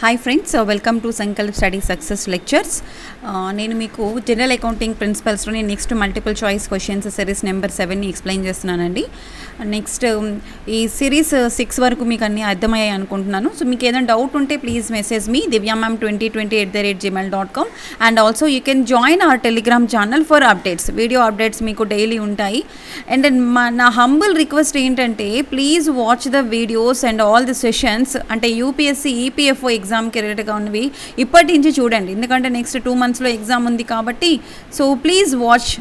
Hi friends, welcome to Sankalp study success lectures. నేను మీకు general accounting ప్రిన్సిపల్స్లోని next multiple choice questions series number 7ని explain చేస్తున్నానండి. Next ఈ సిరీస్ 6 వరకు మీకు అన్నీ అర్థమయ్యాయి అనుకుంటున్నాను. సో మీకు ఏదైనా డౌట్ ఉంటే please message me divyamam2020@gmail.com and also you can join hour Telegram channel for updates. Video updates మీకు డైలీ ఉంటాయి. అండ్ నా హంబుల్ రిక్వెస్ట్ ఏంటంటే please watch the videos and all the sessions. అంటే UPSC-EPFO ఎగ్జామ్కి రిలేటెడ్గా ఉన్నవి ఇప్పటి నుంచి చూడండి, ఎందుకంటే నెక్స్ట్ 2 monthsలో ఎగ్జామ్ ఉంది కాబట్టి. So please watch.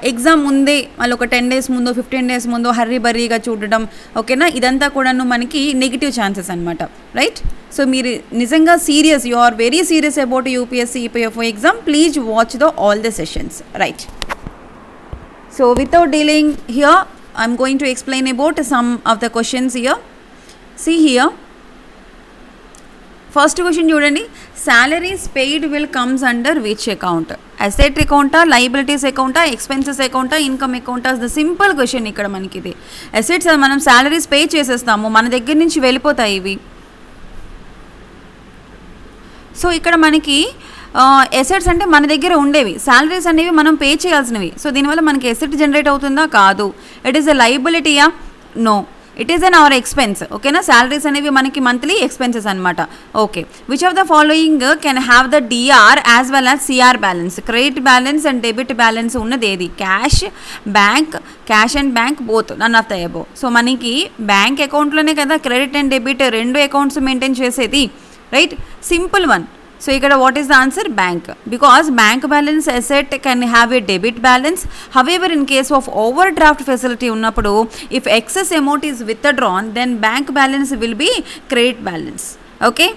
ఎగ్జామ్ ముందే మళ్ళీ ఒక 10 days ముందు 15 days ముందు హర్రీ బర్రీగా చూడడం, ఓకేనా? ఇదంతా కూడాను మనకి నెగిటివ్ ఛాన్సెస్ అనమాట, రైట్? సో మీరు నిజంగా serious, you are very serious about UPSC-EPFO exam, please watch all the sessions, right? So without delaying here, I'm going to explain about some of the questions here. See here. First question చూడండి, salaries paid will comes under which account? Asset అకౌంటా, liabilities అకౌంటా, expenses అకౌంటా, income అకౌంటా? The simple question ఇక్కడ మనకి ఇది. Assets మనం salaries pay చేసేస్తాము, మన దగ్గర నుంచి వెళ్ళిపోతాయి ఇవి. సో ఇక్కడ మనకి ఎసెట్స్ అంటే మన దగ్గర ఉండేవి, సాలరీస్ అనేవి మనం పే చేయాల్సినవి. సో దీనివల్ల మనకి ఎసెట్ జనరేట్ అవుతుందా? కాదు. ఇట్ ఈస్ ఎ లైబిలిటీయా? No, it is an our expense, ఓకేనా? సాలరీస్ అనేవి మనకి మంత్లీ ఎక్స్పెన్సెస్ అనమాట. Okay, which of the following can have the DR as well as CR balance? Credit balance and debit balance ఉన్నది ఏది? Cash and bank both, none of the above. So మనకి bank అకౌంట్లోనే కదా credit and debit రెండు accounts maintain చేసేది, right? Simple one. So ఇక్కడ what is the answer? Bank. Because bank balance asset can have a debit balance. However in case of overdraft facility ఉన్నప్పుడు if excess amount is withdrawn then bank balance will be credit balance, okay?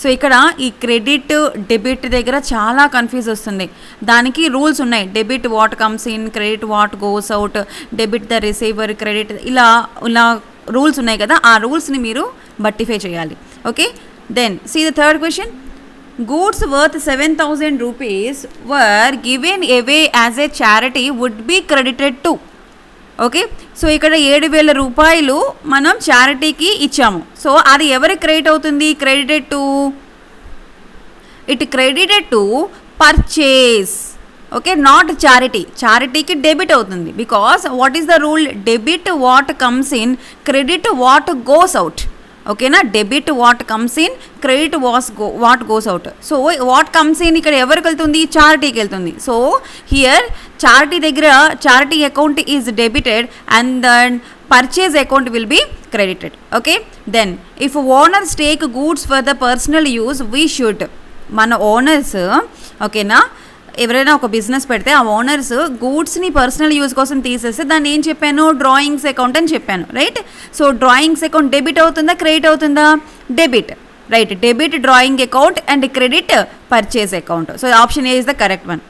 So ఇక్కడ ఈ credit debit దగ్గర చాలా confuse వస్తుంది. దానికి rules ఉన్నాయి. Debit what comes in, credit what goes out, debit the receiver, credit, ఇలా rules ఉన్నాయి కదా. ఆ రూల్స్ని మీరు బట్టిఫై చేయాలి, okay? Then see the third question. Goods worth 7,000 rupees were given away as a charity would be credited to. Okay, so ఇక్కడ 7,000 రూపాయలు మనం చారిటీకి ఇచ్చాము. సో అది ఎవరికి క్రెడిట్ అవుతుంది? Credited to, it credited to purchase, okay, not charity. చారిటీకి debit అవుతుంది. Because what is the rule? Debit what comes in, credit what goes out, ఓకేనా? Debit what comes in, credit what goes out. So what comes in ఇక్కడ ఎవరికి వెళ్తుంది? చారిటీకి వెళ్తుంది. So here charity దగ్గర charity account is debited and then purchase account will be credited, okay? Then if owners take goods for the personal use we should, మన owners, ఓకేనా, ఎవరైనా ఒక బిజినెస్ పెడితే ఆ ఓనర్స్ గూడ్స్ని పర్సనల్ యూజ్ కోసం తీసేస్తే దాన్ని ఏం చెప్పాను? డ్రాయింగ్స్ అకౌంట్ అని చెప్పాను, right? So drawings account debit అవుతుందా, క్రెడిట్ అవుతుందా? Debit, right? Debit drawing account and credit purchase account. So option A is the correct one.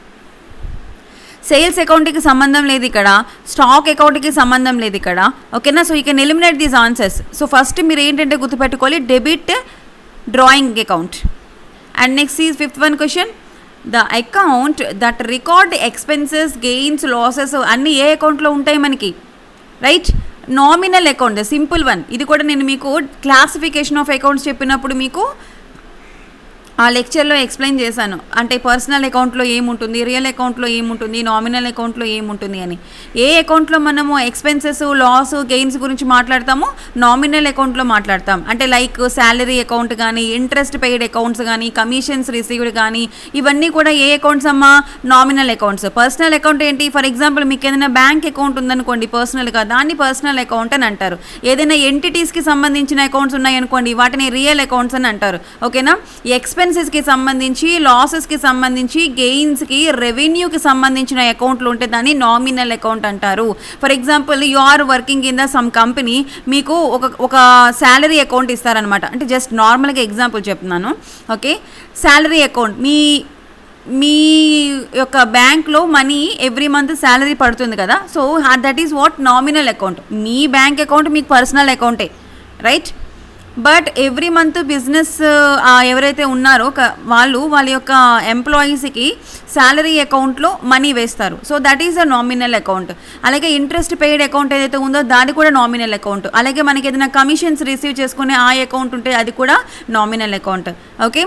Sales అకౌంట్కి సంబంధం లేదు ఇక్కడ, స్టాక్ అకౌంట్కి సంబంధం లేదు ఇక్కడ, ఓకేనా? So you can eliminate these answers. So first మీరు ఏంటంటే గుర్తుపెట్టుకోవాలి, debit drawing account. And next is 5th one question. The account that record expenses, gains, losses అన్నీ ఏ అకౌంట్లో ఉంటాయి మనకి? Right, nominal account, the simple one. ఇది కూడా నేను మీకు క్లాసిఫికేషన్ ఆఫ్ అకౌంట్స్ చెప్పినప్పుడు మీకు ఆ లెక్చర్లో ఎక్స్ప్లెయిన్ చేశాను. అంటే పర్సనల్ అకౌంట్లో ఏముంటుంది, రియల్ అకౌంట్లో ఏముంటుంది, నామినల్ అకౌంట్లో ఏముంటుంది అని. ఏ అకౌంట్లో మనము ఎక్స్పెన్సెస్, లాస్, గెయిన్స్ గురించి మాట్లాడతామో నామినల్ అకౌంట్లో మాట్లాడతాం. అంటే లైక్ శాలరీ అకౌంట్ కానీ, ఇంట్రెస్ట్ పెయిడ్ అకౌంట్స్ కానీ, కమిషన్స్ రిసీవ్డ్ కానీ, ఇవన్నీ కూడా ఏ అకౌంట్స్ అమ్మా? Nominal accounts. పర్సనల్ అకౌంట్ ఏంటి? ఫర్ ఎగ్జాంపుల్ మీకు ఏదైనా బ్యాంక్ అకౌంట్ ఉందనుకోండి పర్సనల్గా, దాన్ని పర్సనల్ అకౌంట్ అని అంటారు. ఏదైనా ఎంటిటీస్కి సంబంధించిన అకౌంట్స్ ఉన్నాయనుకోండి వాటిని రియల్ అకౌంట్స్ అని అంటారు, ఓకేనా? ఎక్స్పెన్సెస్కి సంబంధించి, లాసెస్కి సంబంధించి, గెయిన్స్కి, రెవెన్యూకి సంబంధించిన అకౌంట్లు ఉంటే దాన్ని నామినల్ అకౌంట్ అంటారు. For example you are working in the some company, మీకు ఒక శాలరీ అకౌంట్ ఇస్తారనమాట. అంటే జస్ట్ నార్మల్గా ఎగ్జాంపుల్ చెప్తున్నాను, ఓకే? శాలరీ అకౌంట్, మీ యొక్క బ్యాంక్లో మనీ ఎవ్రీ మంత్ శాలరీ పడుతుంది కదా. So that is what? Nominal account. మీ బ్యాంక్ అకౌంట్ మీకు పర్సనల్ అకౌంటే, right? But every month business ఎవరైతే ఉన్నారో వాళ్ళ యొక్క ఎంప్లాయీస్కి శాలరీ అకౌంట్లో మనీ వేస్తారు. So that is a nominal account. అలాగే ఇంట్రెస్ట్ పెయిడ్ అకౌంట్ ఏదైతే ఉందో దాని కూడా నామినల్ అకౌంట్. అలాగే మనకి ఏదైనా కమిషన్స్ రిసీవ్ చేసుకునే ఆ అకౌంట్ ఉంటే అది కూడా నామినల్ అకౌంట్. ఓకే,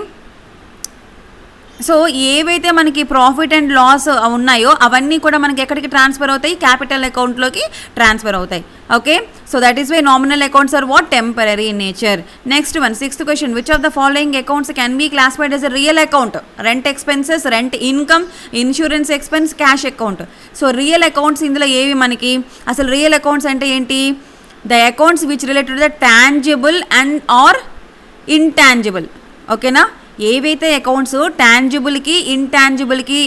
సో ఏవైతే మనకి ప్రాఫిట్ అండ్ లాస్ ఉన్నాయో అవన్నీ కూడా మనకి ఎక్కడికి ట్రాన్స్ఫర్ అవుతాయి, క్యాపిటల్ అకౌంట్లోకి ట్రాన్స్ఫర్ అవుతాయి. Okay, so that is why nominal accounts are what, temporary in nature. Next one, sixth question, which of the following accounts can be classified as a real account? Rent expenses, rent income, insurance expense, cash account. So real accounts ఇందులో ఏవి మనకి, అసలు real accounts అంటే ఏంటి? The accounts which related to the tangible and or intangible. ఓకేనా, ఏవైతే accounts టాంజిబుల్కి ఇంటాంజిబుల్కి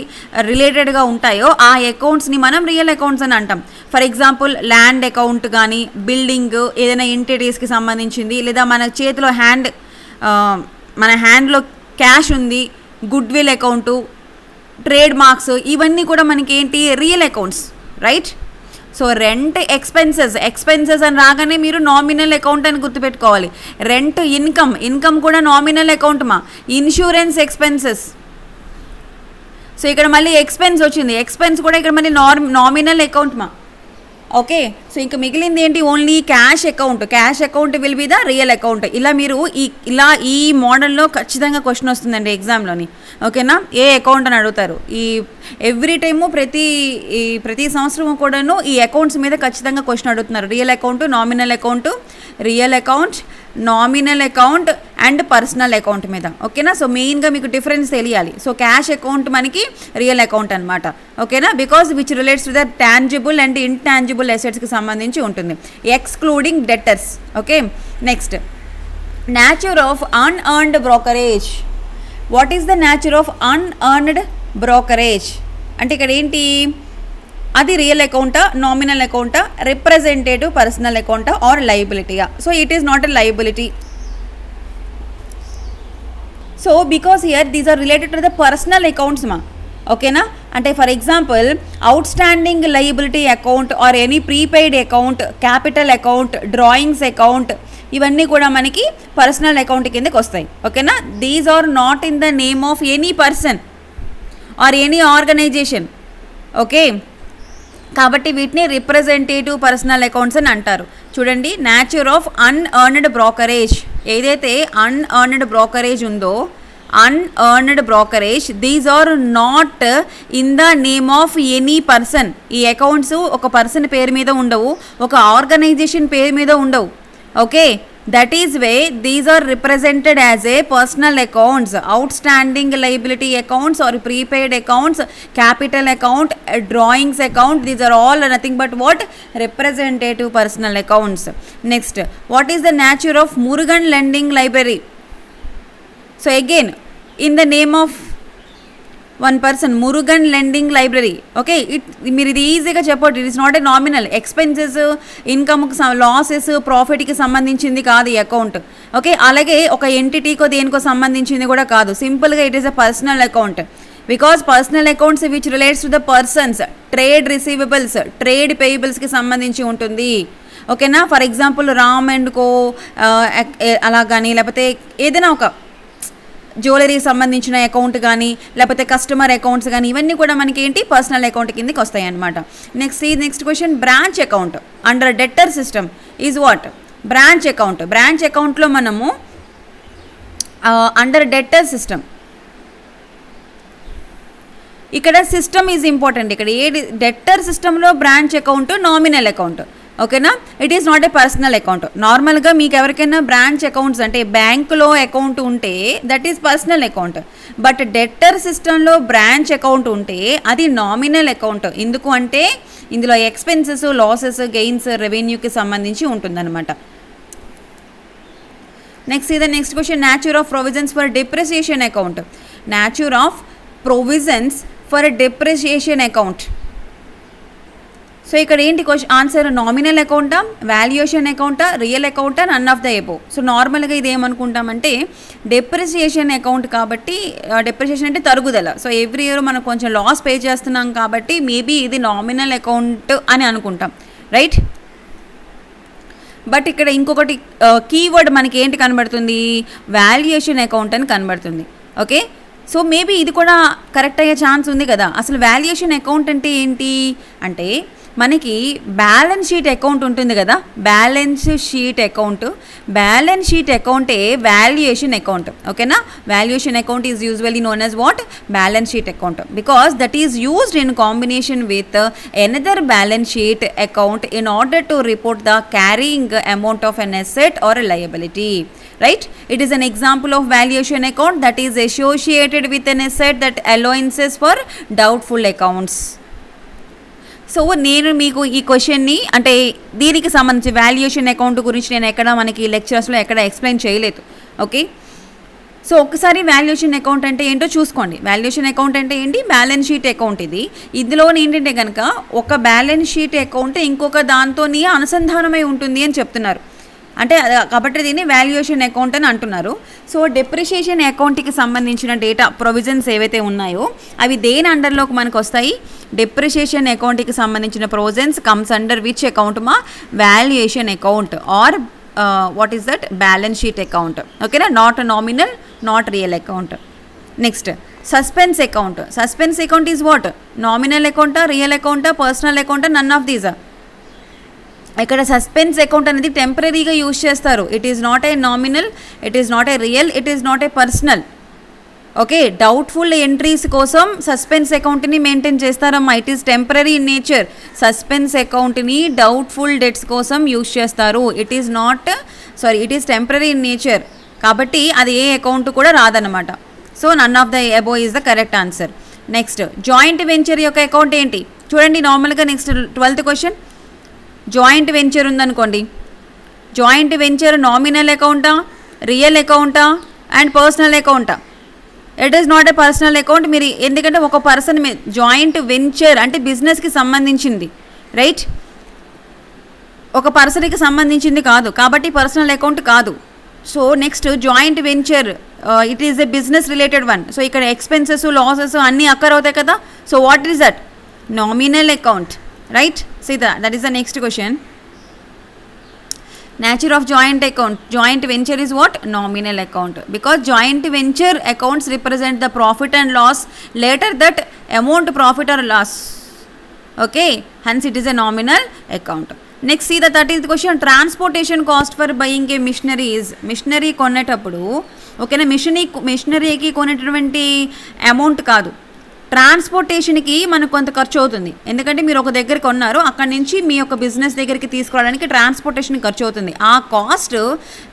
రిలేటెడ్గా ఉంటాయో ఆ అకౌంట్స్ని మనం రియల్ అకౌంట్స్ అని అంటాం. ఫర్ ఎగ్జాంపుల్ ల్యాండ్ అకౌంట్ కానీ, బిల్డింగ్ ఏదైనా ఎంటిటీస్కి సంబంధించింది, లేదా మన చేతిలో మన హ్యాండ్లో క్యాష్ ఉంది, good will account, trade marks, ఇవన్నీ కూడా మనకి ఏంటి, real accounts, right? So rent expenses అని రాగానే మీరు నామినల్ అకౌంట్ అని గుర్తుపెట్టుకోవాలి. రెంట్ ఇన్కమ్ కూడా నామినల్ అకౌంట్ మా. ఇన్సూరెన్స్ ఎక్స్పెన్సెస్, సో ఇక్కడ మళ్ళీ ఎక్స్పెన్స్ వచ్చింది, ఎక్స్పెన్స్ కూడా ఇక్కడ మళ్ళీ నామినల్ అకౌంట్ మా. ఓకే, సో ఇంకా మిగిలింది ఏంటి, only cash account will be the real account. ఇలా మీరు ఈ మోడల్లో ఖచ్చితంగా క్వశ్చన్ వస్తుందండి ఎగ్జామ్లోని. ఓకేనా, ఏ అకౌంట్ అని అడుగుతారు. ఎవ్రీ టైము ప్రతి సంవత్సరం కూడాను ఈ అకౌంట్స్ మీద ఖచ్చితంగా క్వశ్చన్ అడుగుతున్నారు. Real account, nominal account and personal account మీద. ఓకేనా, సో మెయిన్గా మీకు డిఫరెన్స్ తెలియాలి. సో క్యాష్ అకౌంట్ మనకి రియల్ అకౌంట్ అనమాట. ఓకేనా, because which relates to the tangible and intangible అసెట్స్కి సంబంధించి ఉంటుంది, excluding debtors. Okay, next, nature of unearned brokerage. What is the nature of unearned brokerage అంటే ఇక్కడ ఏంటి, అది రియల్ అకౌంటా, నామినల్ అకౌంటా, రిప్రజెంటేటివ్ పర్సనల్ అకౌంటా ఆర్ లయబిలిటీయా? So it is not a liability. So because here these are related to the personal accounts మా. ఓకేనా, అంటే for example outstanding liability account or any prepaid account, capital account, drawings account, ఇవన్నీ కూడా మనకి personal account కిందకి వస్తాయి. ఓకేనా, these are not in the name of any person or any organisation. Okay, కాబట్టి వీటిని రిప్రజెంటేటివ్ పర్సనల్ అకౌంట్స్ అని అంటారు. చూడండి, నేచర్ ఆఫ్ అన్ఎర్న్డ్ బ్రోకరేజ్, ఏదైతే అన్ఎర్న్డ్ బ్రోకరేజ్ ఉందో, unearned brokerage these are not in the name of any person. ఈ accounts ఒక person పేరు మీద ఉండవు, ఒక ఆర్గనైజేషన్ పేరు మీద ఉండవు. Okay, that is why these are represented as a personal accounts, outstanding liability accounts or prepaid accounts, capital account, drawings account, these are all nothing but what, representative personal accounts. Next, what is the nature of Murugan lending library? So again in the name of one person, Murugan lending library. Okay, మీరు ఇది ఈజీగా చెప్పొచ్చు, it is not a nominal. Expenses, ఇన్కమ్కి losses, ప్రాఫిట్కి సంబంధించింది కాదు ఈ account. Okay, అలాగే ఒక ఎంటిటీకో దేనికో సంబంధించింది కూడా కాదు. సింపుల్గా it is a personal account. Because personal accounts which relates to the persons, trade receivables, trade పేయబుల్స్కి సంబంధించి ఉంటుంది. ఓకేనా, for example Ram and co అలా కానీ, లేకపోతే ఏదైనా ఒక జ్యువెలరీ సంబంధించిన అకౌంట్ కానీ, లేకపోతే కస్టమర్ అకౌంట్స్ కానీ, ఇవన్నీ కూడా మనకి ఏంటి, పర్సనల్ అకౌంట్ కిందకి వస్తాయి అన్నమాట. Next question, branch account under డెటర్ system is what? Branch అకౌంట్లో మనము అండర్ డెటర్ సిస్టమ్, ఇక్కడ సిస్టమ్ ఈజ్ ఇంపార్టెంట్. ఇక్కడ డెటర్ సిస్టంలో బ్రాంచ్ అకౌంట్ నామినల్ అకౌంట్. ఓకేనా, it is not a personal account. నార్మల్గా మీకు ఎవరికైనా బ్రాంచ్ అకౌంట్స్ అంటే బ్యాంకులో అకౌంట్ ఉంటే that is personal account. But డెటర్ సిస్టంలో బ్రాంచ్ అకౌంట్ ఉంటే అది నామినల్ అకౌంట్. ఎందుకు అంటే ఇందులో ఎక్స్పెన్సెస్, లాసెస్, గెయిన్స్, రెవెన్యూకి సంబంధించి ఉంటుందన్నమాట. Next question, nature of provisions for depreciation account. Nature of provisions for depreciation account. So ఇక్కడ ఏంటి క్వశ్చన్ ఆన్సర్, నామినల్ అకౌంటా, వాల్యుయేషన్ అకౌంటా, రియల్ అకౌంటా, none of the above. So నార్మల్గా ఇది ఏమనుకుంటామంటే డెప్రిసియేషన్ అకౌంట్ కాబట్టి, డెప్రిసియేషన్ అంటే తరుగుదల. సో ఎవ్రీ ఇయర్ మనం కొంచెం లాస్ పే చేస్తున్నాం కాబట్టి మేబీ ఇది నామినల్ అకౌంట్ అని అనుకుంటాం, రైట్? బట్ ఇక్కడ ఇంకొకటి కీవర్డ్ మనకి ఏంటి కనబడుతుంది, వాల్యుయేషన్ అకౌంట్ అని కనబడుతుంది. ఓకే, సో మేబీ ఇది కూడా కరెక్ట్ అయ్యే ఛాన్స్ ఉంది కదా. అసలు వాల్యుయేషన్ అకౌంట్ అంటే ఏంటి అంటే మనకి బ్యాలెన్స్ షీట్ అకౌంట్ ఉంటుంది కదా, బ్యాలెన్స్ షీట్ అకౌంటే వాల్యుయేషన్ అకౌంట్. ఓకేనా, valuation account is usually known as what, balance sheet account, because that is used in combination with another balance sheet account in order to report the carrying amount of an asset or a liability. Right, it is an example of valuation account that is associated with an asset that allowances for doubtful accounts. So నేను మీకు ఈ క్వశ్చన్ని అంటే దీనికి సంబంధించి valuation account గురించి నేను ఎక్కడ మనకి లెక్చర్స్లో ఎక్కడ ఎక్స్ప్లెయిన్ చేయలేదు. ఓకే, సో ఒకసారి వాల్యుయేషన్ అకౌంట్ అంటే ఏంటో చూసుకోండి. వాల్యుయేషన్ అకౌంట్ అంటే ఏంటి, బ్యాలెన్స్ షీట్ అకౌంట్. ఇందులో ఏంటంటే కనుక ఒక బ్యాలెన్స్ షీట్ అకౌంట్ ఇంకొక దాంతోని అనుసంధానమై ఉంటుంది అని చెప్తున్నారు. అంటే కాబట్టి దీన్ని వాల్యుయేషన్ అకౌంట్ అని అంటున్నారు. సో డెప్రిషియేషన్ అకౌంట్కి సంబంధించిన డేటా ప్రొవిజన్స్ ఏవైతే ఉన్నాయో అవి దేని అండర్లోకి మనకు వస్తాయి, డెప్రిషియేషన్ అకౌంట్కి సంబంధించిన provisions comes under which account మా, valuation account or what is that, balance sheet account. ఓకేనా, not nominal, not real account. Next suspense account. Suspense account is what, nominal అకౌంటా, రియల్ అకౌంటా, పర్సనల్ అకౌంటా, నన్ ఆఫ్ దీస్. ఇక్కడ suspense account అనేది టెంపరీగా use చేస్తారు. It is not a nominal, it is not a real, it is not a personal. Okay, doubtful entries కోసం suspense అకౌంట్ని maintain చేస్తారమ్మా. It is temporary in nature. Suspense అకౌంట్ని doubtful debts కోసం use చేస్తారు. It is temporary in nature, కాబట్టి అది ఏ account కూడా రాదన్నమాట. So none of the above is the correct answer. Next joint venture యొక్క అకౌంట్ ఏంటి చూడండి. నార్మల్గా next 12th question, joint venture ఉందనుకోండి, జాయింట్ వెంచర్ నామినల్ అకౌంటా, రియల్ అకౌంటా అండ్ పర్సనల్ అకౌంటా? It is not a personal account. మీరు ఎందుకంటే ఒక పర్సన్ జాయింట్ వెంచర్ అంటే బిజినెస్కి సంబంధించింది, రైట్, ఒక పర్సన్కి సంబంధించింది కాదు, కాబట్టి పర్సనల్ అకౌంట్ కాదు. So next joint venture it is a business related one. So ఇక్కడ ఎక్స్పెన్సెస్, లాసెస్ అన్నీ అక్కర్ అవుతాయి కదా. So what is that, nominal account, right? See that is the next question. Nature of joint account, joint venture is what, nominal account, because joint venture accounts represent the profit and loss, later that amount profit or loss. Okay, hence it is a nominal account. Next see the 30th question, transportation cost for buying a machinery is, machinery కొనేటప్పుడు ఓకేనా, మిషనరీకి కొనేటటువంటి amount కాదు, ట్రాన్స్పోర్టేషన్కి మనకు కొంత ఖర్చు అవుతుంది. ఎందుకంటే మీరు ఒక దగ్గర కొన్నారు, అక్కడి నుంచి మీ యొక్క బిజినెస్ దగ్గరికి తీసుకురావడానికి ట్రాన్స్పోర్టేషన్ ఖర్చు అవుతుంది. ఆ కాస్ట్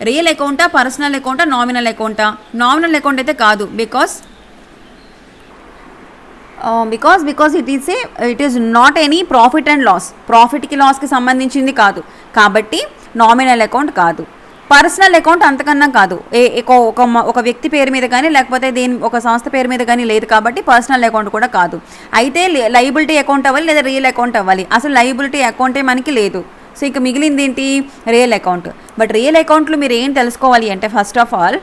రియల్ అకౌంటా, పర్సనల్ అకౌంటా, నామినల్ అకౌంటా? నామినల్ అకౌంట్ అయితే కాదు, because it is not any profit and loss, ప్రాఫిట్కి లాస్కి సంబంధించింది కాదు, కాబట్టి నామినల్ అకౌంట్ కాదు. పర్సనల్ అకౌంట్ అంతకన్నా కాదు, ఒక వ్యక్తి పేరు మీద కానీ లేకపోతే ఒక సంస్థ పేరు మీద కానీ లేదు, కాబట్టి పర్సనల్ అకౌంట్ కూడా కాదు. అయితే లయబిలిటీ అకౌంట్ అవ్వాలి లేదా రియల్ అకౌంట్ అవ్వాలి. అసలు లయబిలిటీ అకౌంటే మనకి లేదు. సో ఇక మిగిలింది ఏంటి, రియల్ అకౌంట్. బట్ రియల్ అకౌంట్లో మీరు ఏం తెలుసుకోవాలి అంటే, ఫస్ట్ ఆఫ్ ఆల్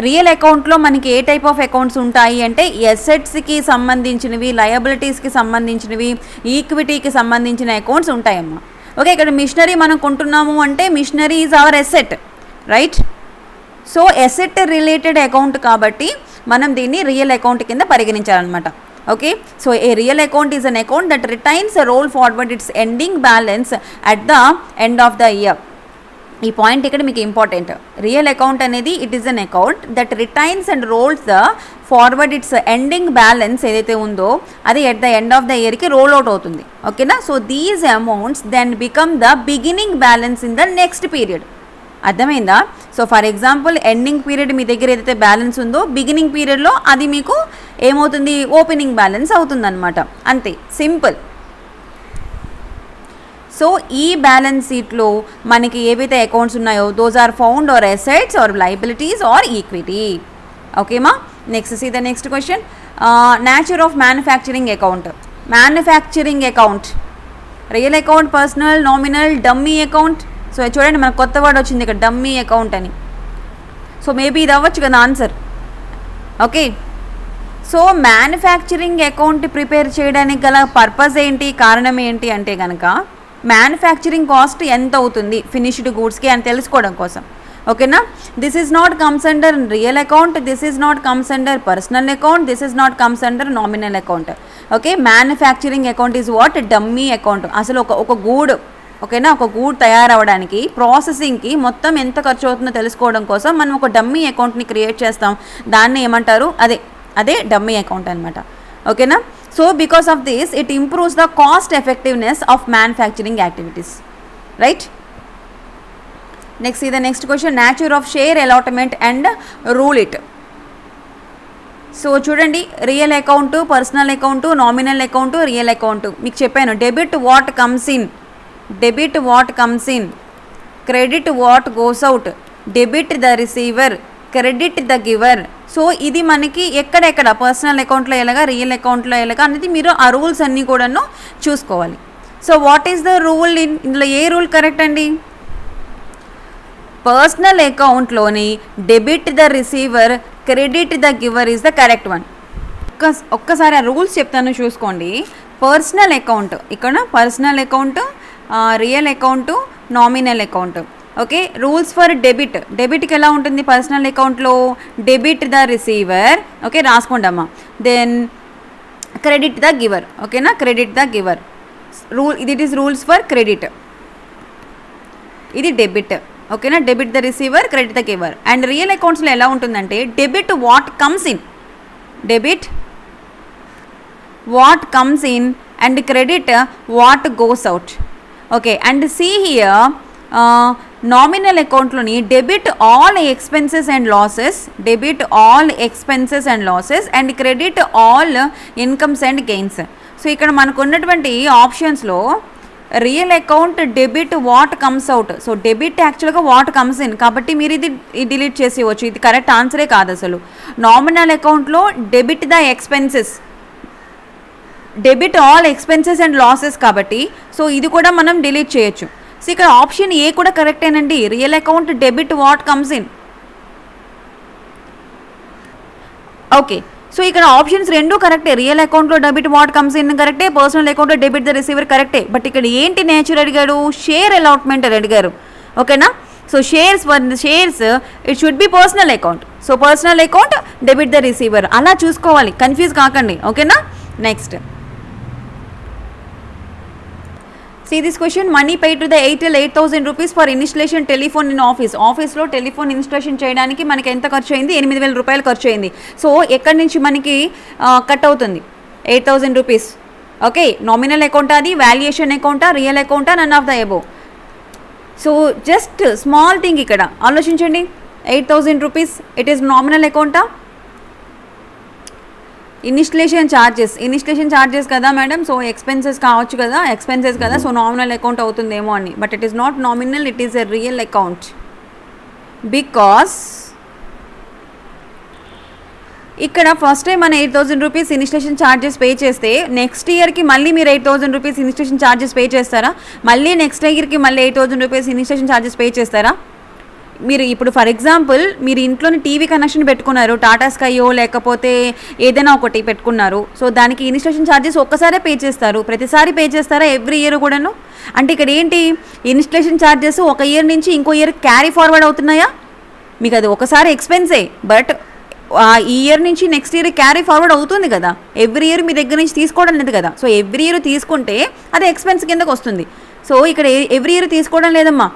రియల్ అకౌంట్లో మనకి ఏ టైప్ ఆఫ్ అకౌంట్స్ ఉంటాయి అంటే, ఎసెట్స్కి సంబంధించినవి, లయబిలిటీస్కి సంబంధించినవి, ఈక్విటీకి సంబంధించిన అకౌంట్స్ ఉంటాయమ్మా. ఓకే, ఇక్కడ మిషనరీ మనం కొంటున్నాము అంటే machinery is our asset, right? So asset related account కాబట్టి మనం దీన్ని రియల్ అకౌంట్ కింద పరిగణించాలన్నమాట. Okay, so a real account is an account that retains roll forward its ending balance at the end of the year. ఈ point ఇక్కడ మీకు important. Real account అనేది it is an account that retains and rolls the forward its ending balance ఏదైతే ఉందో అది at the end of the ఇయర్కి roll out అవుతుంది. ఓకేనా, so these amounts then become the beginning balance in the next period. అర్థమైందా? So for example ending period మీ దగ్గర ఏదైతే బ్యాలెన్స్ ఉందో బిగినింగ్ పీరియడ్లో అది మీకు ఏమవుతుంది, ఓపెనింగ్ బ్యాలెన్స్ అవుతుందన్నమాట. అంతే, సింపుల్. సో ఈ బ్యాలెన్స్ షీట్లో మనకి ఏవైతే అకౌంట్స్ ఉన్నాయో those are found are assets are liabilities are equity. ఓకేమా? Next see the next question, nature of manufacturing account. Manufacturing account, real account, personal, nominal, dummy account. So చూడండి మనకు కొత్త word వచ్చింది ఇక్కడ, డమ్మీ అకౌంట్ అని. So maybe ఇది అవ్వచ్చు కదా answer. Okay, so manufacturing account prepare చేయడానికి గల పర్పస్ ఏంటి, కారణం ఏంటి అంటే కనుక మ్యానుఫ్యాక్చరింగ్ కాస్ట్ ఎంత అవుతుంది ఫినిష్డ్ గూడ్స్కి అని తెలుసుకోవడం కోసం. ఓకేనా, this is not comes under real account, this is not comes under personal account, this is not comes under nominal account. Okay, manufacturing account is what, dummy account. అసలు ఒక గూడ్, ఓకేనా, ఒక గూడ్ తయారవడానికి ప్రాసెసింగ్కి మొత్తం ఎంత ఖర్చు అవుతుందో తెలుసుకోవడం కోసం మనం ఒక డమ్మీ అకౌంట్ని క్రియేట్ చేస్తాం. దాన్ని ఏమంటారు, అదే డమ్మీ అకౌంట్ అనమాట. ఓకేనా, so because of this it improves the cost effectiveness of manufacturing activities. Right, next ఇది next question, nature of share allotment and rule it. So చూడండి, real account, personal account, nominal account, real account మీకు చెప్పాను. Debit what comes in, debit what comes in, credit what goes out, debit the receiver, credit the giver. So ఇది మనకి ఎక్కడెక్కడ personal అకౌంట్లో ఎలాగా, real అకౌంట్లో ఎలాగా అనేది మీరు ఆ రూల్స్ అన్నీ కూడాను చూసుకోవాలి. So what is the rule, ఇందులో ఏ రూల్ కరెక్ట్ అండి? పర్సనల్ అకౌంట్లోని debit the receiver, credit the giver is the correct one. ఒక్కసారి ఆ రూల్స్ చెప్తాను చూసుకోండి. పర్సనల్ అకౌంట్, ఇక్కడ personal account, real account, nominal account. Okay, rules for debit, డెబిట్కి ఎలా ఉంటుంది పర్సనల్ అకౌంట్లో, డెబిట్ ద రిసీవర్, ఓకే రాసుకోండమ్మా, దెన్ క్రెడిట్ ద గివర్. ఓకేనా, credit the giver rule, it is rules for credit, ఇది డెబిట్. ఓకేనా, debit the receiver, credit the giver. And real అకౌంట్స్లో ఎలా ఉంటుందంటే debit what comes in, debit what comes in and credit what goes out. Okay, and see here nominal అకౌంట్లోని debit all expenses and losses, debit all expenses and losses and credit all incomes and gains. So ఇక్కడ మనకు ఉన్నటువంటి ఆప్షన్స్లో real account debit what comes out. So debit యాక్చువల్గా what comes in, కాబట్టి మీరు ఇది delete చేసేవచ్చు, ఇది కరెక్ట్ ఆన్సరే కాదు అసలు. నామినల్ అకౌంట్లో debit the expenses, debit all expenses and losses కాబట్టి సో ఇది కూడా మనం డిలీట్ చేయొచ్చు. సో ఇక్కడ ఆప్షన్ ఏ కూడా కరెక్టేనండి, real account debit what comes in. Okay, so ఇక్కడ ఆప్షన్స్ రెండు కరెక్టే, రియల్ అకౌంట్లో డెబిట్ వాట్ కమ్స్ ఇన్ కరెక్టే, పర్సనల్ అకౌంట్లో డెబిట్ ద రిసీవర్ కరెక్టే. బట్ ఇక్కడ ఏంటి నేచర్ అడిగాడు, షేర్ అలాట్మెంట్ అని అడిగారు. ఓకేనా, so shares it should be personal account. So personal account debit the receiver అలా చూసుకోవాలి, కన్ఫ్యూజ్ కాకండి. ఓకేనా, next see this question, money paid to the Airtel 8,000 rupees for installation telephone in office. ఆఫీస్లో telephone installation చేయడానికి మనకి ఎంత ఖర్చు అయింది, 8,000 రూపాయలు ఖర్చు అయింది. సో ఎక్కడి నుంచి మనకి కట్ అవుతుంది 8,000 రూపీస్. ఓకే, నామినల్ అకౌంటా, అది వాల్యుయేషన్ అకౌంటా, రియల్ అకౌంటా, none of the above. So just small thing ఇక్కడ ఆలోచించండి, 8,000 రూపీస్ ఇట్ ఈస్ నామినల్ అకౌంటా, ఇనిషియేషన్ ఛార్జెస్ కదా మేడం, సో ఎక్స్పెన్సెస్ కావచ్చు కదా, ఎక్స్పెన్సెస్ కదా, సో నామినల్ అకౌంట్ అవుతుందేమో అని. But it is not nominal, it is a real account. Because ఇక్కడ ఫస్ట్ టైం మన 8,000 రూపీస్ ఇనిషియేషన్ ఛార్జెస్ పే చేస్తే నెక్స్ట్ ఇయర్కి మళ్ళీ మీరు 8,000 రూపీస్ ఇనిషియేషన్ ఛార్జెస్ పే చేస్తారా, మళ్ళీ నెక్స్ట్ ఇయర్కి మళ్ళీ 8,000 రూపీస్ ఇనిషియేషన్ ఛార్జెస్ పే చేస్తారా? మీరు ఇప్పుడు ఫర్ ఎగ్జాంపుల్ మీరు ఇంట్లోని టీవీ కనెక్షన్ పెట్టుకున్నారు, టాటా స్కైయో లేకపోతే ఏదైనా ఒకటి పెట్టుకున్నారు. సో దానికి ఇన్స్టాలేషన్ ఛార్జెస్ ఒక్కసారే పే చేస్తారు, ప్రతిసారి పే చేస్తారా ఎవ్రీ ఇయర్ కూడాను? అంటే ఇక్కడ ఏంటి, ఇన్స్టాలేషన్ ఛార్జెస్ ఒక ఇయర్ నుంచి ఇంకో ఇయర్ క్యారీ ఫార్వర్డ్ అవుతున్నాయా? మీకు అది ఒకసారి ఎక్స్పెన్సే, బట్ ఈ ఇయర్ నుంచి నెక్స్ట్ ఇయర్ క్యారీ ఫార్వర్డ్ అవుతుంది కదా, ఎవ్రీ ఇయర్ మీ దగ్గర నుంచి తీసుకోవడం లేదు కదా. సో ఎవ్రీ ఇయర్ తీసుకుంటే అది ఎక్స్పెన్స్ కిందకు వస్తుంది. సో ఇక్కడ ఎవ్రీ ఇయర్ తీసుకోవడం లేదమ్మా,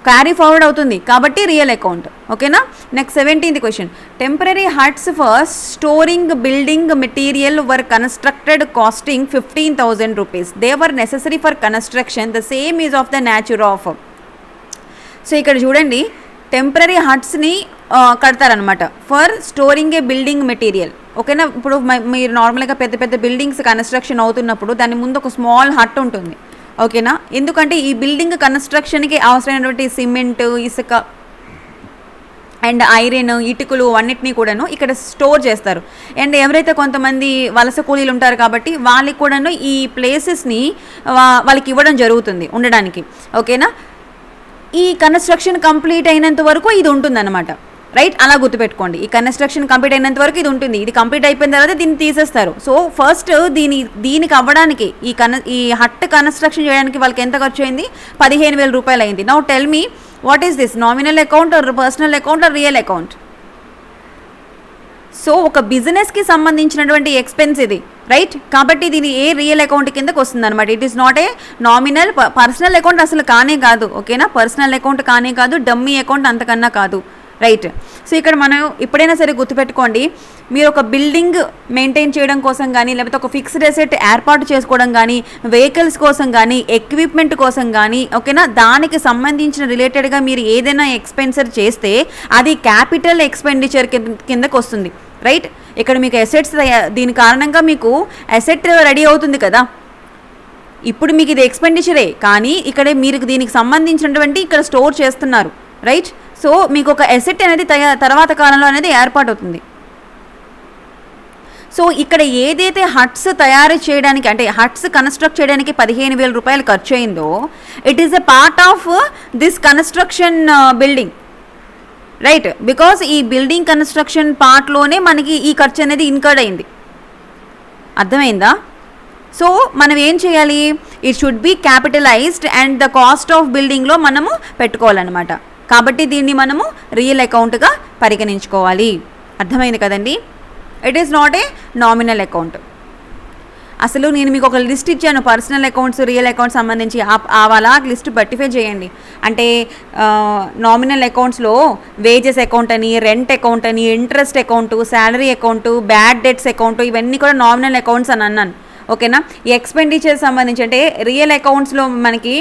క్యారీ ఫార్వర్డ్ అవుతుంది కాబట్టి రియల్ అకౌంట్. ఓకేనా, next 17th question, temporary huts for storing building material were constructed costing 15,000 rupees. They were necessary for construction, the same is of the nature of. So ఇక్కడ చూడండి, temporary హట్స్ని కడతారనమాట for storing a building material. ఓకేనా, ఇప్పుడు మీరు నార్మల్గా పెద్ద పెద్ద బిల్డింగ్స్ కన్స్ట్రక్షన్ అవుతున్నప్పుడు దాని ముందు ఒక స్మాల్ హట్ ఉంటుంది. ఓకేనా, ఎందుకంటే ఈ బిల్డింగ్ కన్స్ట్రక్షన్కి అవసరమైనటువంటి సిమెంట్, ఇసుక అండ్ ఐరన్, ఇటుకలు అన్నిటినీ కూడాను ఇక్కడ స్టోర్ చేస్తారు. అండ్ ఎవరైతే కొంతమంది వలస కూలీలు ఉంటారు కాబట్టి వాళ్ళకి కూడాను ఈ ప్లేసెస్ని వాళ్ళకి ఇవ్వడం జరుగుతుంది ఉండడానికి. ఓకేనా, ఈ కన్స్ట్రక్షన్ కంప్లీట్ అయినంత వరకు ఇది ఉంటుందన్నమాట. రైట్, అలా గుర్తుపెట్టుకోండి. ఈ కన్స్ట్రక్షన్ కంప్లీట్ అయినంత వరకు ఇది ఉంటుంది, ఇది కంప్లీట్ అయిపోయిన తర్వాత దీన్ని తీసేస్తారు. సో ఫస్ట్ దీనికి అవ్వడానికి ఈ హట్ కన్స్ట్రక్షన్ చేయడానికి వాళ్ళకి ఎంత ఖర్చు అయింది? 15,000 రూపాయలు అయింది. Now tell me what is this, nominal account or personal account or real account? So ఒక బిజినెస్కి సంబంధించినటువంటి ఎక్స్పెన్స్ ఇది, రైట్? కాబట్టి దీని ఏ రియల్ అకౌంట్ కిందకి వస్తుంది అనమాట. It is not a nominal. Personal account అసలు కానే కాదు, ఓకేనా? పర్సనల్ అకౌంట్ కానే కాదు, డమ్మీ అకౌంట్ అంతకన్నా కాదు, రైట్? సో ఇక్కడ మనం ఎప్పుడైనా సరే గుర్తుపెట్టుకోండి, మీరు ఒక బిల్డింగ్ మెయింటైన్ చేయడం కోసం కానీ, లేకపోతే ఒక ఫిక్స్డ్ అసెట్ ఏర్పాటు చేసుకోవడం కానీ, వెహికల్స్ కోసం కానీ, ఎక్విప్మెంట్ కోసం కానీ, ఓకేనా, దానికి సంబంధించిన రిలేటెడ్గా మీరు ఏదైనా ఎక్స్పెన్సర్ చేస్తే అది క్యాపిటల్ ఎక్స్పెండిచర్ కిందకి వస్తుంది, రైట్? ఇక్కడ మీకు అసెట్స్, దీని కారణంగా మీకు అసెట్ రెడీ అవుతుంది కదా, ఇప్పుడు మీకు ఇది ఎక్స్పెండిచరే, కానీ ఇక్కడ మీరు దీనికి సంబంధించినటువంటి ఇక్కడ స్టోర్ చేస్తున్నారు, రైట్? సో మీకు ఒక అసెట్ అనేది తర్వాత కాలంలో అనేది ఏర్పాటు అవుతుంది. సో ఇక్కడ ఏదైతే హట్స్ తయారు చేయడానికి, అంటే హట్స్ కన్స్ట్రక్ట్ చేయడానికి 15,000 రూపాయలు ఖర్చు అయిందో, it is a part of this construction building, right? Because ఈ బిల్డింగ్ కన్స్ట్రక్షన్ పార్ట్లోనే మనకి ఈ ఖర్చు అనేది ఇన్కర్డ్ అయింది, అర్థమైందా? సో మనం ఏం చేయాలి, it should be capitalised and the cost of బిల్డింగ్లో మనము పెట్టుకోవాలన్నమాట. కాబట్టి దీన్ని మనము రియల్ అకౌంట్గా పరిగణించుకోవాలి, అర్థమైంది కదండి? It is not a nominal account. అసలు నేను మీకు ఒక లిస్ట్ ఇచ్చాను, పర్సనల్ అకౌంట్స్, రియల్ అకౌంట్స్ సంబంధించి, అలా లిస్ట్ బట్టిఫై చేయండి. అంటే నామినల్ అకౌంట్స్లో వేజెస్ అకౌంట్ అని, రెంట్ అకౌంట్ అని, interest account, salary account, bad debts account, ఇవన్నీ కూడా నామినల్ అకౌంట్స్ అని అన్నాను, ఓకేనా? ఈ ఎక్స్పెండిచర్ సంబంధించి అంటే రియల్ అకౌంట్స్లో మనకి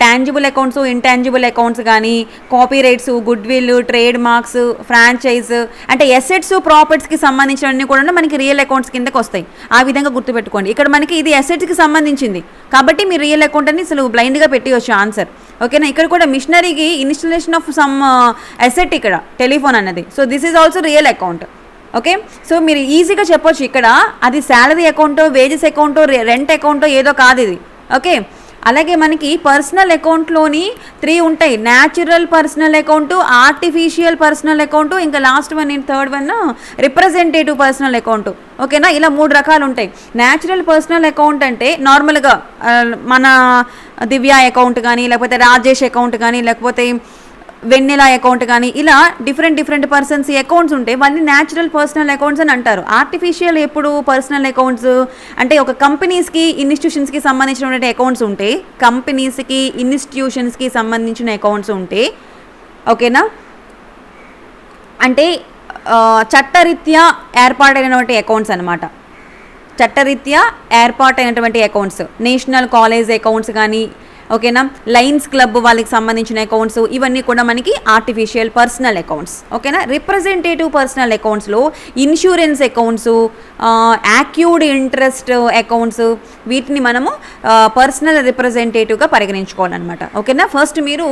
టాంజిబుల్ అకౌంట్స్, ఇంటాంజిబుల్ అకౌంట్స్ కానీ, copy rights, good will, trade marks, franchise, అంటే ఎసెట్స్, ప్రాపర్టీస్కి సంబంధించినవన్నీ కూడా మనకి రియల్ అకౌంట్స్ కిందకి వస్తాయి. ఆ విధంగా గుర్తుపెట్టుకోండి. ఇక్కడ మనకి ఇది ఎసెట్స్కి సంబంధించింది కాబట్టి మీరు రియల్ అకౌంట్ అని అసలు బ్లైండ్గా పెట్టవచ్చు ఆన్సర్, ఓకేనా? ఇక్కడ కూడా మిషనరీకి ఇన్స్టాలేషన్ ఆఫ్ సమ్ ఎసెట్, ఇక్కడ టెలిఫోన్ అన్నది. So this is also real account, okay? So మీరు ఈజీగా చెప్పొచ్చు ఇక్కడ అది శాలరీ అకౌంటో, వేజెస్ అకౌంటో, రెంట్ అకౌంటో ఏదో కాదు ఇది, ఓకే? అలాగే మనకి పర్సనల్ అకౌంట్లోని 3 ఉంటాయి, natural personal account, artificial personal account, ఇంకా last one, third one representative personal account, ఓకేనా? ఇలా 3 రకాలు ఉంటాయి. న్యాచురల్ పర్సనల్ అకౌంట్ అంటే నార్మల్గా మన దివ్య అకౌంట్ కానీ, లేకపోతే రాజేష్ అకౌంట్ కానీ, లేకపోతే వెన్నెల అకౌంట్ కానీ, ఇలా డిఫరెంట్ పర్సన్స్ అకౌంట్స్ ఉంటాయి, వాళ్ళని న్యాచురల్ పర్సనల్ అకౌంట్స్ అని అంటారు. ఆర్టిఫిషియల్ ఎప్పుడు పర్సనల్ అకౌంట్స్ అంటే ఒక కంపెనీస్కి, ఇన్స్టిట్యూషన్స్కి సంబంధించినటువంటి అకౌంట్స్ ఉంటాయి, కంపెనీస్కి, ఇన్స్టిట్యూషన్స్కి సంబంధించిన అకౌంట్స్ ఉంటాయి, ఓకేనా? అంటే చట్టరీత్యా ఏర్పాటైనటువంటి అకౌంట్స్ అనమాట, చట్టరీత్యా ఏర్పాటైనటువంటి అకౌంట్స్, నేషనల్ కాలేజ్ అకౌంట్స్ కానీ, ఓకేనా, లయన్స్ క్లబ్ వాళ్ళకి సంబంధించిన అకౌంట్స్, ఇవన్నీ కూడా మనకి ఆర్టిఫిషియల్ పర్సనల్ అకౌంట్స్, ఓకేనా. రిప్రజెంటేటివ్ పర్సనల్ అకౌంట్స్లో insurance accounts, accrued interest accounts, వీటిని మనము పర్సనల్ రిప్రజెంటేటివ్గా పరిగణించుకోవాలన్నమాట, ఓకేనా. ఫస్ట్ మీరు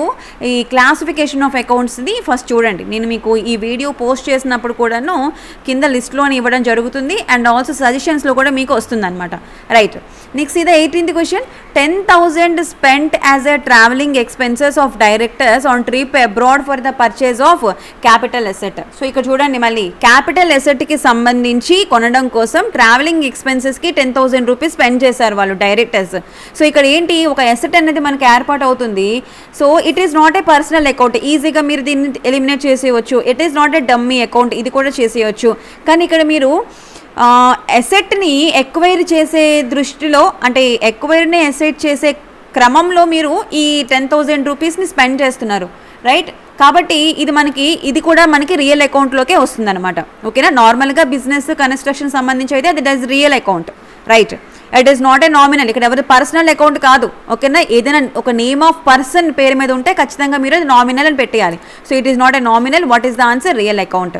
ఈ క్లాసిఫికేషన్ ఆఫ్ అకౌంట్స్ని ఫస్ట్ చూడండి. నేను మీకు ఈ వీడియో పోస్ట్ చేసినప్పుడు కూడాను కింద లిస్ట్లోని ఇవ్వడం జరుగుతుంది, అండ్ ఆల్సో సజెషన్స్లో కూడా మీకు వస్తుందన్నమాట. రైట్, నెక్స్ట్ ఇది 18th question. 10,000 spent as a traveling expenses of directors on trip abroad for the purchase of capital asset. So ఇక్కడ చూడండి, మళ్ళీ క్యాపిటల్ అసెట్కి సంబంధించి కొనడం కోసం ట్రావెలింగ్ ఎక్స్పెన్సెస్కి 10,000 రూపీస్ స్పెండ్ చేశారు వాళ్ళు డైరెక్టర్స్. సో ఇక్కడ ఏంటి, ఒక అసెట్ అనేది మనకి ఏర్పాటు అవుతుంది. So it is not a personal account, ఈజీగా మీరు దీన్ని ఎలిమినేట్ చేసేయచ్చు. It is not A dummy account, ఇది కూడా చేసేయచ్చు. కానీ ఇక్కడ మీరు అసెట్ని ఎక్వైర్ చేసే దృష్టిలో, అంటే ఎక్వైర్ని అసెట్ చేసే క్రమంలో మీరు ఈ 10,000 రూపీస్ని స్పెండ్ చేస్తున్నారు, రైట్. కాబట్టి ఇది కూడా మనకి రియల్ అకౌంట్లోకే వస్తుంది అనమాట, ఓకేనా. నార్మల్గా బిజినెస్ కన్స్ట్రక్షన్ సంబంధించి అయితే అది is real account, right. It is not a nominal, ఇక్కడ ఎవరి పర్సనల్ అకౌంట్ కాదు, ఓకేనా. ఏదైనా ఒక నేమ్ ఆఫ్ పర్సన్ పేరు మీద ఉంటే ఖచ్చితంగా మీరు అది నామినల్ అని పెట్టేయాలి. So it is not a nominal. What is the answer? Real account.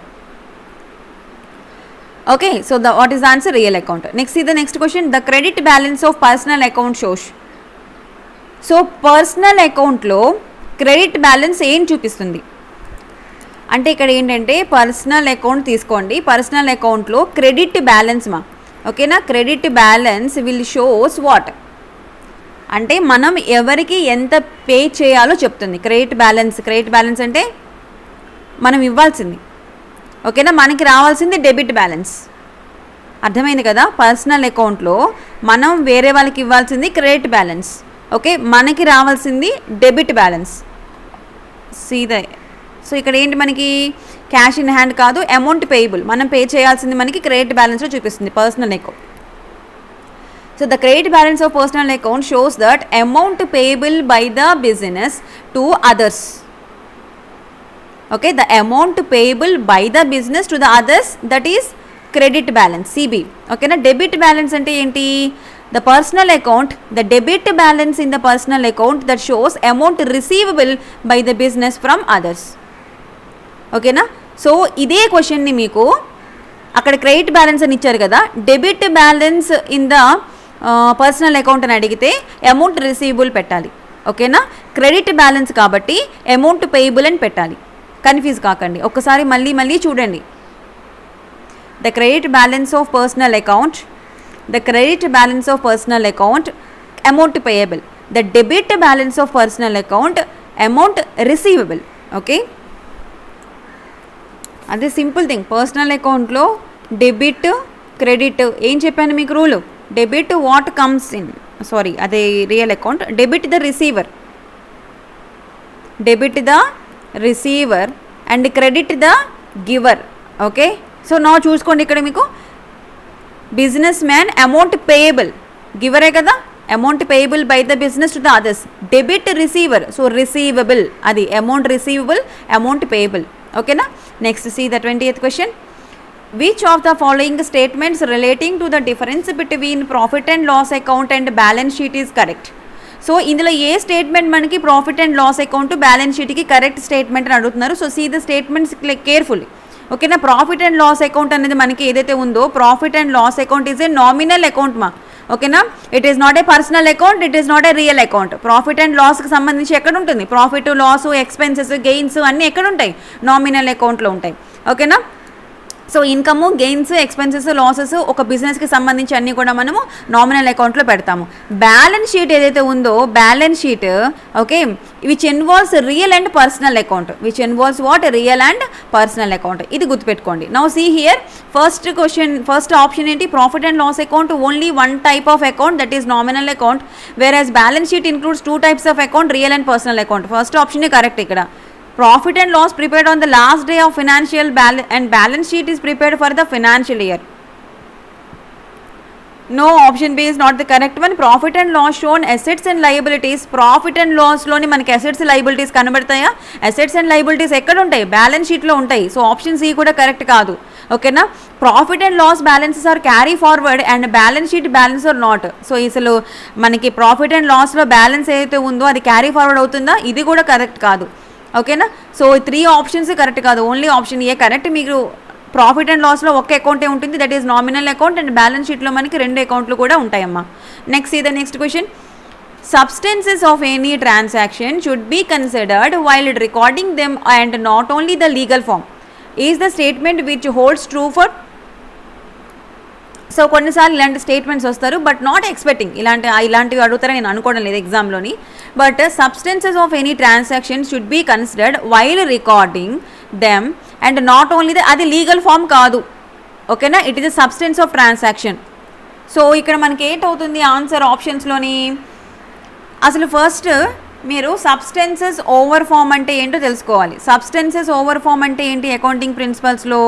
Okay, so what is the answer? Real account. Next ఇది next question. The credit balance of personal account shows. So personal అకౌంట్లో credit balance ఏం చూపిస్తుంది అంటే, ఇక్కడ ఏంటంటే personal account తీసుకోండి. Personal అకౌంట్లో credit balance ఓకేనా. Credit balance will shows what అంటే మనం ఎవరికి ఎంత పే చేయాలో చెప్తుంది. క్రెడిట్ బ్యాలెన్స్ అంటే మనం ఇవ్వాల్సింది. ఓకేనా, మనకి రావాల్సింది డెబిట్ బ్యాలెన్స్. అర్థమైంది కదా, పర్సనల్ అకౌంట్లో మనం వేరే వాళ్ళకి ఇవ్వాల్సింది క్రెడిట్ బ్యాలెన్స్. ఓకే, మనకి రావాల్సింది డెబిట్ బ్యాలెన్స్. సీదా. సో ఇక్కడ ఏంటి, మనకి క్యాష్ ఇన్ హ్యాండ్ కాదు, అమౌంట్ పేయబుల్, మనం పే చేయాల్సింది మనకి క్రెడిట్ బ్యాలెన్స్లో చూపిస్తుంది personal account. So the credit balance of personal account shows that amount payable by the business to others. Okay, the amount payable by the business to the others, that is credit balance, CB. ఓకేనా, debit balance అంటే ఏంటి, the personal account, the debit balance in the personal account that shows amount receivable by the business from others. ఓకేనా, so ఇదే క్వశ్చన్ని మీకు అక్కడ credit balance అని ఇచ్చారు కదా, debit balance in the personal account అని అడిగితే అమౌంట్ రిసీవబుల్ పెట్టాలి. ఓకేనా, క్రెడిట్ బ్యాలెన్స్ కాబట్టి అమౌంట్ పేయబుల్ అని పెట్టాలి. కన్ఫ్యూజ్ కాకండి, ఒక్కసారి మళ్ళీ చూడండి. The credit balance of personal account, the credit balance of personal account, amount payable. The debit balance of personal account, amount receivable. Okay, అదే సింపుల్ థింగ్. పర్సనల్ అకౌంట్లో debit credit ఏం చెప్పాను మీకు rule, debit what comes in, sorry అదే real account, debit the receiver, debit the receiver and credit the giver. Okay, so నా చూసుకోండి ఇక్కడ మీకు బిజినెస్ మ్యాన్ అమౌంట్ పేయబుల్, గివరే కదా, amount payable by the business to the others, debit receiver, so receivable, అది amount receivable, amount payable. ఓకేనా, next see the 20th question. Which of the following statements relating to the difference between profit and loss account and balance sheet is correct. So ఇందులో ఏ statement మనకి profit and loss account balance షీట్కి correct statement అని అడుగుతున్నారు. So see the statements carefully. ఓకేనా, profit and loss account అనేది మనకి ఏదైతే ఉందో, profit and loss account is a nominal account మా. ఓకేనా, it is not a personal account, it is not a real account. Profit and లాస్కి సంబంధించి ఎక్కడ ఉంటుంది, ప్రాఫిట్ లాస్ ఎక్స్పెన్సెస్ గెయిన్స్ అన్నీ ఎక్కడ ఉంటాయి, నామినల్ అకౌంట్లో ఉంటాయి. ఓకేనా, so income gains expenses losses ఒక బిజినెస్కి సంబంధించి అన్నీ కూడా మనము నామినల్ అకౌంట్లో పెడతాము. బ్యాలెన్స్ షీట్ ఏదైతే ఉందో, balance sheet okay, which involves real and personal account, which involves what, real and personal account. ఇది గుర్తుపెట్టుకోండి. Now see here, first question, first option ఏంటి, profit and loss account only one type of account, that is nominal account, where as balance sheet includes two types of account, real and personal account. First option correct. ఇక్కడ profit and loss prepared on the last day of financial and balance sheet is prepared for the financial year. No, option B is not the correct one. Profit and loss shown assets and liabilities. Profit and loss లోని మనకి assets liabilities కనబడతాయా, assets and liabilities ఎక్కడ ఉంటాయి, balance షీట్లో ఉంటాయి. సో option c కూడా correct కాదు. ఓకేనా, profit and loss balances are carry forward and balance sheet balance are not. So అసలు మనకి ప్రాఫిట్ అండ్ లాస్లో బ్యాలెన్స్ ఏదైతే ఉందో అది క్యారీ ఫార్వర్డ్ అవుతుందా, ఇది కూడా కరెక్ట్ కాదు. ఓకేనా, సో 3 ఆప్షన్స్ కరెక్ట్ కాదు, ఓన్లీ ఆప్షన్ ఏ కరెక్ట్. మీకు ప్రాఫిట్ అండ్ లాస్లో ఒక్క అకౌంటే ఉంటుంది, that is nominal account, and balance షీట్లో మనకి 2 అకౌంట్లు కూడా ఉంటాయమ్మా. నెక్స్ట్ ఇది next question. Substances of any transaction should be considered while recording them and not only the legal form. Is the statement which holds true for. So కొన్నిసార్లు ఇలాంటి statements వస్తారు, but not expecting ఇలాంటివి అడుగుతారని నేను అనుకోవడం లేదు ఎగ్జామ్లోని. But substances of any transaction should be considered while recording them and not only అది legal form కాదు. ఓకేనా, it is the substance of transaction. So ఇక్కడ మనకి ఏంటవుతుంది ఆన్సర్ ఆప్షన్స్లోని, అసలు ఫస్ట్ మీరు సబ్స్టెన్సెస్ ఓవర్ ఫామ్ అంటే ఏంటో తెలుసుకోవాలి. సబ్స్టెన్సెస్ ఓవర్ ఫామ్ అంటే ఏంటి అకౌంటింగ్ ప్రిన్సిపల్స్లో,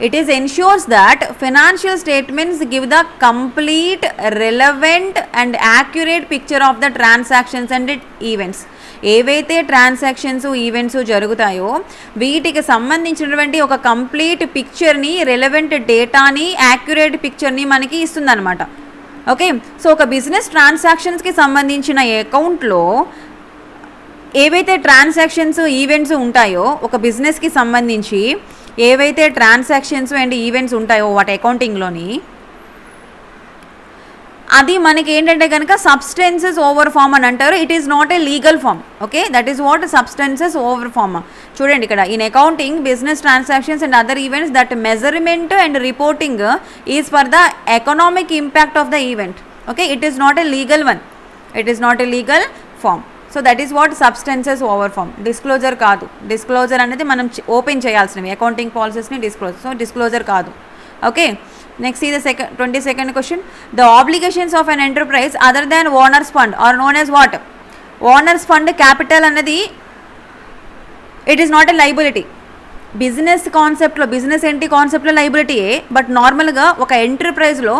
it is ensures that financial statements give the complete relevant and accurate picture of the transactions and events. ఏవైతే ట్రాన్సాక్షన్స్ ఈవెంట్స్ జరుగుతాయో వీటికి సంబంధించినటువంటి ఒక కంప్లీట్ పిక్చర్ని, రిలవెంట్ డేటాని, యాక్యురేట్ పిక్చర్ని మనకి ఇస్తుందన్నమాట. ఓకే, సో ఒక బిజినెస్ ట్రాన్సాక్షన్స్కి సంబంధించిన అకౌంట్లో ఏవైతే ట్రాన్సాక్షన్స్ ఈవెంట్స్ ఉంటాయో, ఒక బిజినెస్కి సంబంధించి ఏవైతే ట్రాన్సాక్షన్స్ అండ్ ఈవెంట్స్ ఉంటాయో వాటి అకౌంటింగ్లోని, అది మనకి ఏంటంటే కనుక సబ్స్టెన్సెస్ ఓవర్ ఫామ్ అని అంటారు. It is not a legal form. Okay, that is what substances over form. చూడండి ఇక్కడ, in accounting business transactions and other events that measurement and reporting is for the economic impact of the event. Okay, it is not a legal one, it is not a legal form. So that is what substances over form. Disclosure కాదు. Disclosure అనేది మనం open చేయాల్సినవి accounting పాలసీస్ని disclosure. So disclosure కాదు. Okay, next is the 22nd question. The obligations of an enterprise other than owners fund are known as what? Owners fund capital అన్నది it is not a liability. Business కాన్సెప్ట్లో, business entity కాన్సెప్ట్లో లైబిలిటీయే, but నార్మల్గా ఒక ఎంటర్ప్రైజ్లో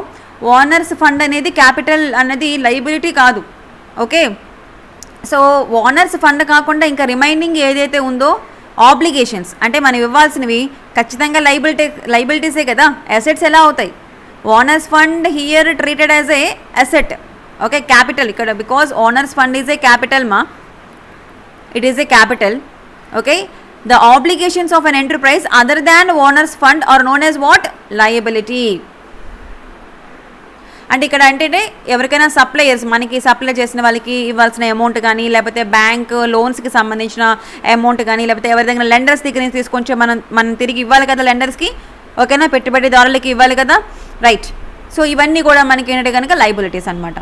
owners fund అనేది capital అనేది liability కాదు. ఓకే, సో ఓనర్స్ ఫండ్ కాకుండా ఇంకా రిమైనింగ్ ఏదైతే ఉందో ఆబ్లిగేషన్స్ అంటే మనం ఇవ్వాల్సినవి ఖచ్చితంగా లైబిలిటీసే కదా. అసెట్స్ ఎలా అవుతాయి? Owners fund here treated as a asset. Okay, capital ఇక్కడ because owners fund is a capital మా, it is a capital. Okay, the obligations of an enterprise other than owners fund are known as what? Liability. అంటే ఇక్కడ అంటే ఎవరికైనా suppliers, మనకి supply చేసిన వాళ్ళకి ఇవ్వాల్సిన అమౌంట్ కానీ, లేకపోతే బ్యాంక్ లోన్స్కి సంబంధించిన అమౌంట్ కానీ, లేకపోతే ఎవరి దగ్గర లెండర్స్ దగ్గర నుంచి తీసుకొచ్చి మనం తిరిగి ఇవ్వాలి కదా లెండర్స్కి. ఓకేనా, పెట్టుబడిదారులకి ఇవ్వాలి కదా, రైట్. సో ఇవన్నీ కూడా మనకి ఏంటంటే కనుక లైబిలిటీస్ అనమాట.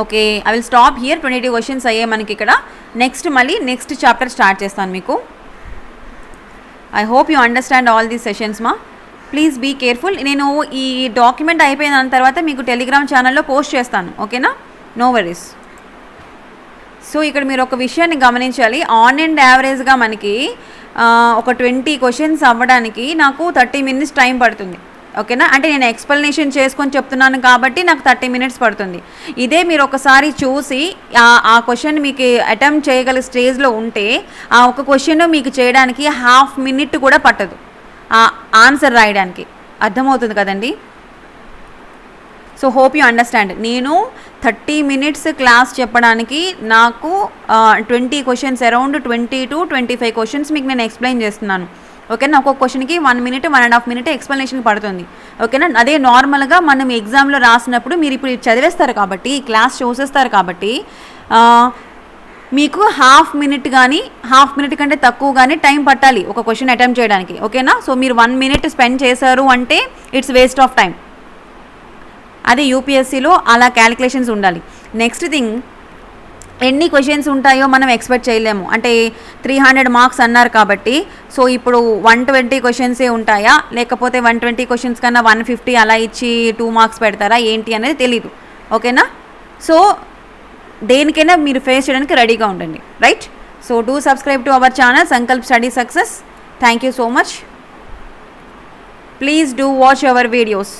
Okay, I will stop here. 22 questions అయ్యాయి మనకి ఇక్కడ. నెక్స్ట్ చాప్టర్ స్టార్ట్ చేస్తాను మీకు. I hope you understand all these sessions మా. Please be careful. నేను ఈ డాక్యుమెంట్ అయిపోయిన తర్వాత మీకు టెలిగ్రామ్ ఛానల్లో పోస్ట్ చేస్తాను. ఓకేనా, నో వరీస్. సో ఇక్కడ మీరు ఒక విషయాన్ని గమనించాలి. ఆన్ అండ్ యావరేజ్గా మనకి ఒక 20 క్వశ్చన్స్ అవ్వడానికి నాకు 30 minutes టైం పడుతుంది. ఓకేనా, అంటే నేను ఎక్స్ప్లెనేషన్ చేసుకొని చెప్తున్నాను కాబట్టి నాకు 30 minutes పడుతుంది. ఇదే మీరు ఒకసారి చూసి ఆ క్వశ్చన్ మీకు అటెంప్ట్ చేయగల స్టేజ్లో ఉంటే ఆ ఒక క్వశ్చన్ మీకు చేయడానికి 1/2 minute కూడా పట్టదు ఆ ఆన్సర్ రాయడానికి. అర్థమవుతుంది కదండి. So hope you understand. నేను 30 minutes క్లాస్ చెప్పడానికి నాకు 20 క్వశ్చన్స్, అరౌండ్ 20 to 25 క్వశ్చన్స్ మీకు నేను ఎక్స్ప్లెయిన్ చేస్తున్నాను. ఓకేనా, ఒక్కొక్క క్వశ్చన్కి 1 minute 1.5 minute ఎక్స్ప్లెనేషన్ పడుతుంది. ఓకేనా, అదే నార్మల్గా మనం ఎగ్జామ్లో రాసినప్పుడు మీరు ఇప్పుడు చదివేస్తారు కాబట్టి, క్లాస్ చూసేస్తారు కాబట్టి మీకు 1/2 minute కానీ 1/2 minute కంటే తక్కువ కానీ టైం పట్టాలి ఒక క్వశ్చన్ అటెంప్ట్ చేయడానికి. ఓకేనా, సో మీరు 1 minute స్పెండ్ చేశారు అంటే ఇట్స్ వేస్ట్ ఆఫ్ టైం. అదే యూపీఎస్సీలో అలా క్యాలిక్యులేషన్స్ ఉండాలి. నెక్స్ట్ థింగ్, ఎన్ని క్వశ్చన్స్ ఉంటాయో మనం ఎక్స్పెక్ట్ చేయలేము. అంటే 300 మార్క్స్ అన్నారు కాబట్టి, సో ఇప్పుడు 120 క్వశ్చన్సే ఉంటాయా, లేకపోతే 120 క్వశ్చన్స్ కన్నా 150 అలా ఇచ్చి 2 మార్క్స్ పెడతారా ఏంటి అనేది తెలీదు. ఓకేనా, సో దేనికైనా మీరు ఫేస్ చేయడానికి రెడీగా ఉండండి, right. So do subscribe to our channel Sankalp study success. Thank you so much. Please do watch our videos.